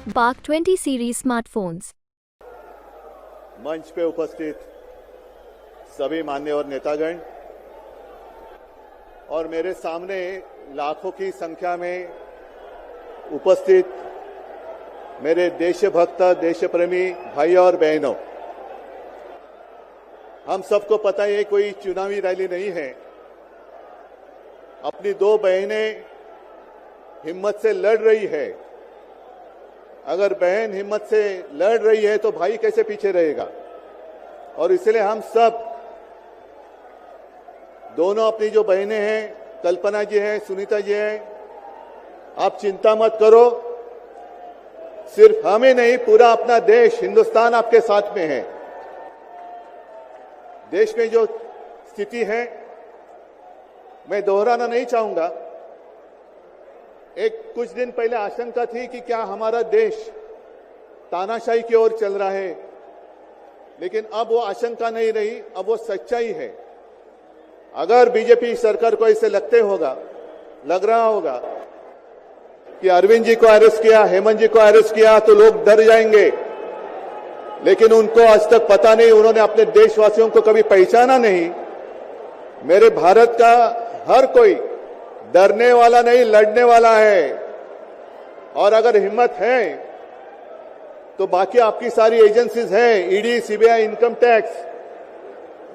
Bark 20 series smartphones. मंच पे उपस्थित सभी मान्यवर नेतागण और मेरे सामने लाखों की संख्या में उपस्थित मेरे देशभक्त देशप्रेमी भाई और बहनों, हम सबको पता है कोई चुनावी रैली नहीं है। अपनी दो बहनें हिम्मत से लड़ रही है। अगर बहन हिम्मत से लड़ रही है तो भाई कैसे पीछे रहेगा। और इसलिए हम सब दोनों अपनी जो बहनें हैं, कल्पना जी हैं, सुनीता जी हैं, आप चिंता मत करो। सिर्फ हमें नहीं, पूरा अपना देश हिंदुस्तान आपके साथ में है। देश में जो स्थिति है मैं दोहराना नहीं चाहूंगा। एक कुछ दिन पहले आशंका थी कि क्या हमारा देश तानाशाही की ओर चल रहा है, लेकिन अब वो आशंका नहीं रही, अब वो सच्चाई है। अगर बीजेपी सरकार को ऐसे लग रहा होगा कि अरविंद जी को अरेस्ट किया, हेमंत जी को अरेस्ट किया तो लोग डर जाएंगे, लेकिन उनको आज तक पता नहीं, उन्होंने अपने देशवासियों को कभी पहचाना नहीं। मेरे भारत का हर कोई डरने वाला नहीं, लड़ने वाला है। और अगर हिम्मत है तो बाकी आपकी सारी एजेंसीज हैं, ईडी, सीबीआई, इनकम टैक्स,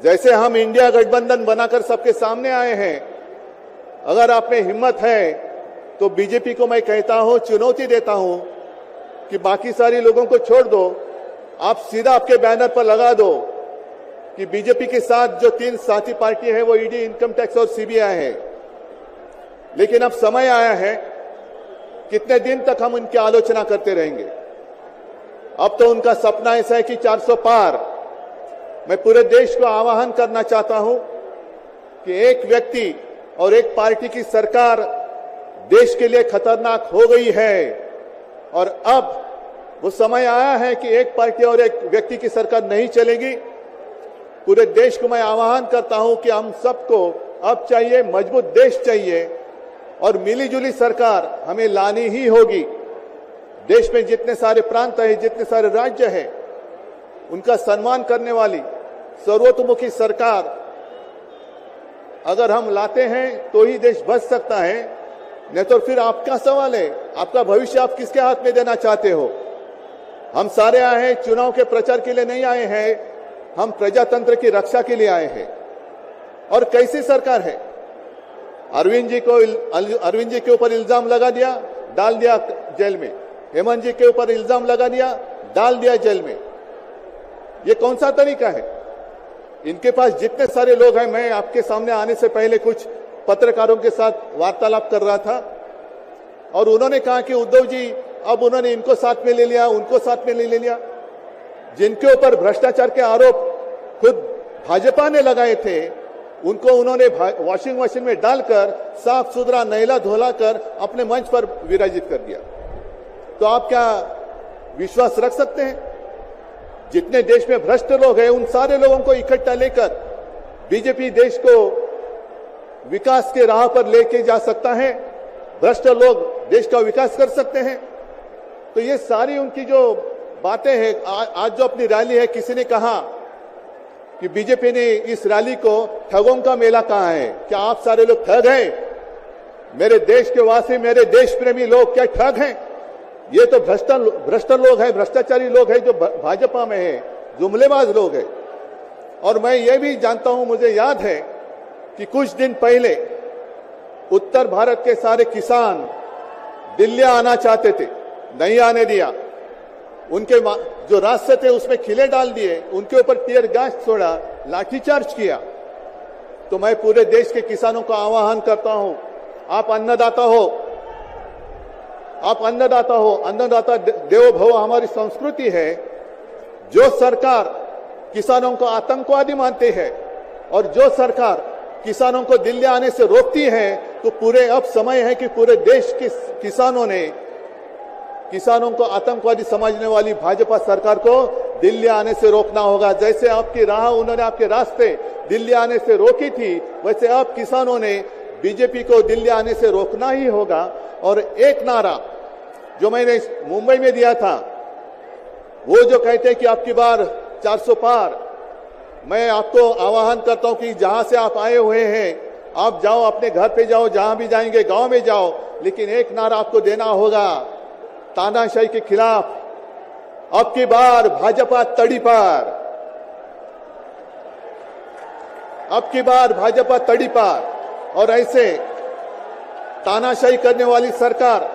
जैसे हम इंडिया गठबंधन बनाकर सबके सामने आए हैं। अगर आप में हिम्मत है तो बीजेपी को मैं कहता हूं, चुनौती देता हूं कि बाकी सारी लोगों को छोड़ दो, आप सीधा आपके बैनर पर लगा दो कि बीजेपी के साथ जो तीन साथी पार्टी है वो ईडी, इनकम टैक्स और सीबीआई है। लेकिन अब समय आया है, कितने दिन तक हम उनकी आलोचना करते रहेंगे। अब तो उनका सपना ऐसा है कि 400 पार। मैं पूरे देश को आह्वान करना चाहता हूं कि एक व्यक्ति और एक पार्टी की सरकार देश के लिए खतरनाक हो गई है और अब वो समय आया है कि एक पार्टी और एक व्यक्ति की सरकार नहीं चलेगी। पूरे देश को मैं आह्वान करता हूं कि हम सबको अब चाहिए, मजबूत देश चाहिए और मिलीजुली सरकार हमें लानी ही होगी। देश में जितने सारे प्रांत हैं, जितने सारे राज्य हैं, उनका सम्मान करने वाली सर्वतोमुखी सरकार अगर हम लाते हैं तो ही देश बच सकता है। नहीं तो फिर आपका सवाल है, आपका भविष्य आप किसके हाथ में देना चाहते हो। हम सारे आए हैं चुनाव के प्रचार के लिए नहीं आए हैं, हम प्रजातंत्र की रक्षा के लिए आए हैं। और कैसी सरकार है। अरविंद जी के ऊपर इल्जाम लगा दिया, डाल दिया जेल में। हेमंत जी के ऊपर इल्जाम लगा दिया, डाल दिया जेल में। ये कौन सा तरीका है। इनके पास जितने सारे लोग हैं, मैं आपके सामने आने से पहले कुछ पत्रकारों के साथ वार्तालाप कर रहा था और उन्होंने कहा कि उद्धव जी अब उन्होंने इनको साथ में ले लिया, उनको साथ में ले लिया। जिनके ऊपर भ्रष्टाचार के आरोप खुद भाजपा ने लगाए थे, उनको उन्होंने वॉशिंग मशीन में डालकर साफ सुथरा नहला धोला कर अपने मंच पर विराजित कर दिया। तो आप क्या विश्वास रख सकते हैं। जितने देश में भ्रष्ट लोग हैं, उन सारे लोगों को इकट्ठा लेकर बीजेपी देश को विकास के राह पर लेके जा सकता है। भ्रष्ट लोग देश का विकास कर सकते हैं। तो ये सारी उनकी जो बातें हैं, आज जो अपनी रैली है, किसी ने कहा कि बीजेपी ने इस रैली को ठगों का मेला कहा है। क्या आप सारे लोग ठग हैं। मेरे देश के वासी, मेरे देश प्रेमी लोग क्या ठग हैं। ये तो भ्रष्ट लोग हैं, भ्रष्टाचारी लोग हैं जो भाजपा में है, जुमलेबाज लोग हैं। और मैं ये भी जानता हूं, मुझे याद है कि कुछ दिन पहले उत्तर भारत के सारे किसान दिल्ली आना चाहते थे, नहीं आने दिया। उनके जो रास्ते थे उसमें खिले डाल दिए, उनके ऊपर टीयर गैस छोड़ा, लाठीचार्ज किया। तो मैं पूरे देश के किसानों का आह्वान करता हूं, आप अन्नदाता हो, आप अन्नदाता हो। अन्नदाता देवो भव हमारी संस्कृति है। जो सरकार किसानों को आतंकवादी मानती है और जो सरकार किसानों को दिल्ली आने से रोकती है, तो पूरे अब समय है कि पूरे देश के किसानों को आतंकवादी समझने वाली भाजपा सरकार को दिल्ली आने से रोकना होगा। जैसे आपकी राह, उन्होंने आपके रास्ते दिल्ली आने से रोकी थी, वैसे अब किसानों ने बीजेपी को दिल्ली आने से रोकना ही होगा। और एक नारा जो मैंने मुंबई में दिया था, वो जो कहते हैं कि आपकी बार 400 पार, मैं आपको आह्वान करता हूं कि जहां से आप आए हुए हैं, आप जाओ, अपने घर पे जाओ, जहां भी जाएंगे, गांव में जाओ, लेकिन एक नारा आपको देना होगा तानाशाही के खिलाफ, अब की बार भाजपा तड़ी पार, अब की बार भाजपा तड़ी पार। और ऐसे तानाशाही करने वाली सरकार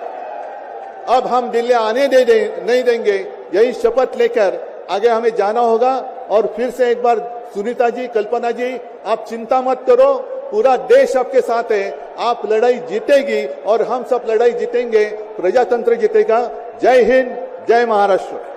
अब हम दिल्ली आने नहीं देंगे। यही शपथ लेकर आगे हमें जाना होगा। और फिर से एक बार सुनीता जी, कल्पना जी, आप चिंता मत करो, पूरा देश आपके साथ है, आप लड़ाई जीतेगी और हम सब लड़ाई जीतेंगे, प्रजातंत्र जीतेगा। जय हिंद, जय महाराष्ट्र।